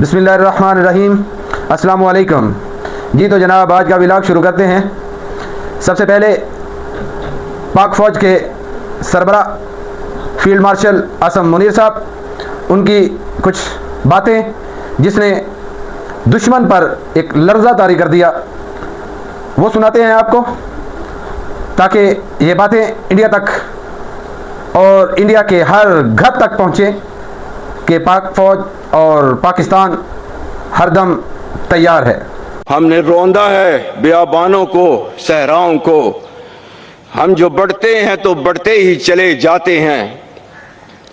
बिस्मिल्लाहिर्रहमानिर्रहीम। अस्सलामु अलैकुम। जी तो जनाब, आज का व्लॉग शुरू करते हैं। सबसे पहले पाक फ़ौज के सरबरा फील्ड मार्शल आसम मुनीर साहब, उनकी कुछ बातें जिसने दुश्मन पर एक लर्ज़ा तारी कर दिया, वो सुनाते हैं आपको, ताकि ये बातें इंडिया तक और इंडिया के हर घर तक पहुँचे कि पाक फ़ौज और पाकिस्तान हरदम तैयार है। हमने रौंदा है बियाबानों को, सहराओं को। हम जो बढ़ते हैं तो बढ़ते ही चले जाते हैं।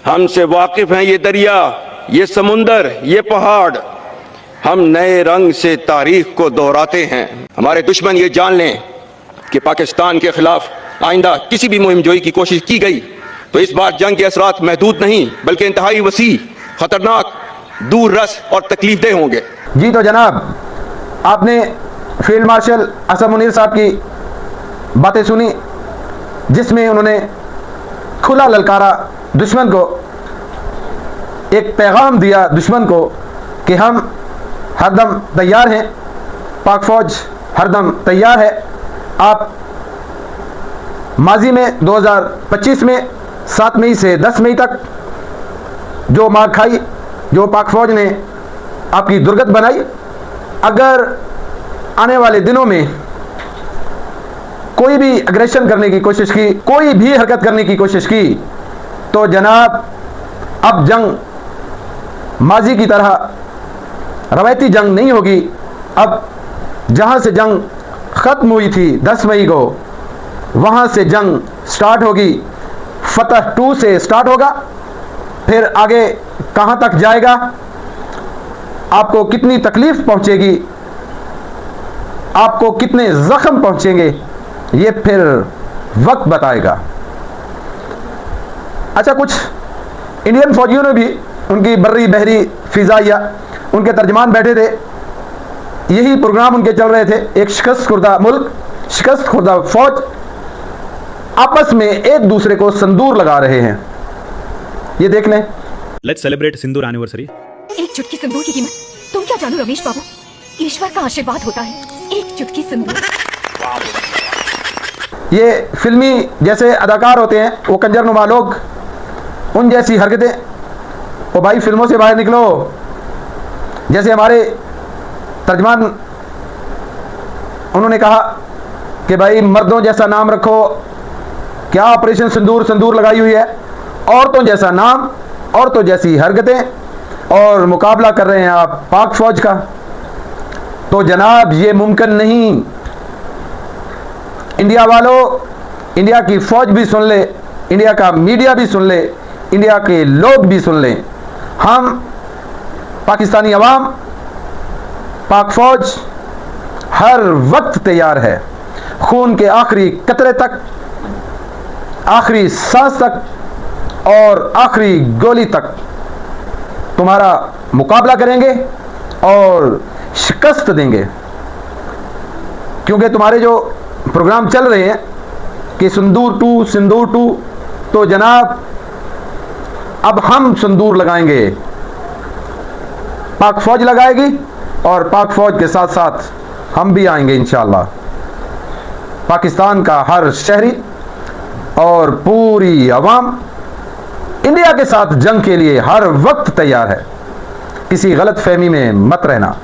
हमसे वाकिफ हैं ये दरिया, ये समुंदर, ये पहाड़। हम नए रंग से तारीख को दोहराते हैं। हमारे दुश्मन ये जान लें कि पाकिस्तान के खिलाफ आइंदा किसी भी मुहिम जोई की कोशिश की गई तो इस बार जंग के असरात महदूद नहीं बल्कि इंतहाई वसी, खतरनाक, दूर रस और तकलीफदेह होंगे। जी तो जनाब, आपने फील्ड मार्शल आसम मुनीर साहब की बातें सुनी, जिसमें उन्होंने खुला ललकारा दुश्मन को, एक पैगाम दिया दुश्मन को कि हम हरदम तैयार हैं, पाक फ़ौज हरदम तैयार है। आप माजी में 2025 में 7 मई से 10 मई तक जो मार खाई, जो पाक फ़ौज ने आपकी दुर्गत बनाई, अगर आने वाले दिनों में कोई भी अग्रेशन करने की कोशिश की, कोई भी हरकत करने की कोशिश की, तो जनाब अब जंग माजी की तरह रवायती जंग नहीं होगी। अब जहां से जंग ख़त्म हुई थी 10 मई को, वहां से जंग स्टार्ट होगी। फतह 2 से स्टार्ट होगा, फिर आगे कहां तक जाएगा, आपको कितनी तकलीफ पहुंचेगी, आपको कितने जख्म पहुंचेंगे, ये फिर वक्त बताएगा। अच्छा, कुछ इंडियन फौजियों ने भी, उनकी बर्री बहरी फिजाइया, उनके तर्जमान बैठे थे, यही प्रोग्राम उनके चल रहे थे। एक शिकस्त खुर्दा मुल्क, शिकस्त खुर्दा फौज आपस में एक दूसरे को संदूर लगा रहे हैं। ये देख लें। Let's celebrate Sindoor anniversary. एक चुटकी सिंदूर की कीमत तुम क्या जानो रमेश बाबू, ईश्वर का आशीर्वाद होता है एक चुटकी सिंदूर। ये फिल्मी जैसे अदाकार होते हैं वो कंजरनुमा लोग, उन जैसी हरकतें, ओ भाई फिल्मों से बाहर निकलो। जैसे हमारे तर्जमान, उन्होंने कहा कि भाई मर्दों जैसा नाम रखो, क्या ऑपरेशन सिंदूर सिंदूर लगाई हुई है, औरतों जैसा नाम, औरतों जैसी हरकतें, और मुकाबला कर रहे हैं आप पाक फ़ौज का। तो जनाब ये मुमकिन नहीं। इंडिया वालों, इंडिया की फ़ौज भी सुन ले, इंडिया का मीडिया भी सुन ले, इंडिया के लोग भी सुन लें। हम पाकिस्तानी अवाम, पाक फ़ौज हर वक्त तैयार है, खून के आखिरी कतरे तक, आखिरी सांस तक और आखिरी गोली तक तुम्हारा मुकाबला करेंगे और शिकस्त देंगे। क्योंकि तुम्हारे जो प्रोग्राम चल रहे हैं कि सिंदूर 2 सिंदूर 2, तो जनाब अब हम सिंदूर लगाएंगे, पाक फ़ौज लगाएगी और पाक फ़ौज के साथ साथ हम भी आएंगे इंशाअल्लाह। पाकिस्तान का हर शहरी और पूरी अवाम इंडिया के साथ जंग के लिए हर वक्त तैयार है। किसी गलत फहमी में मत रहना।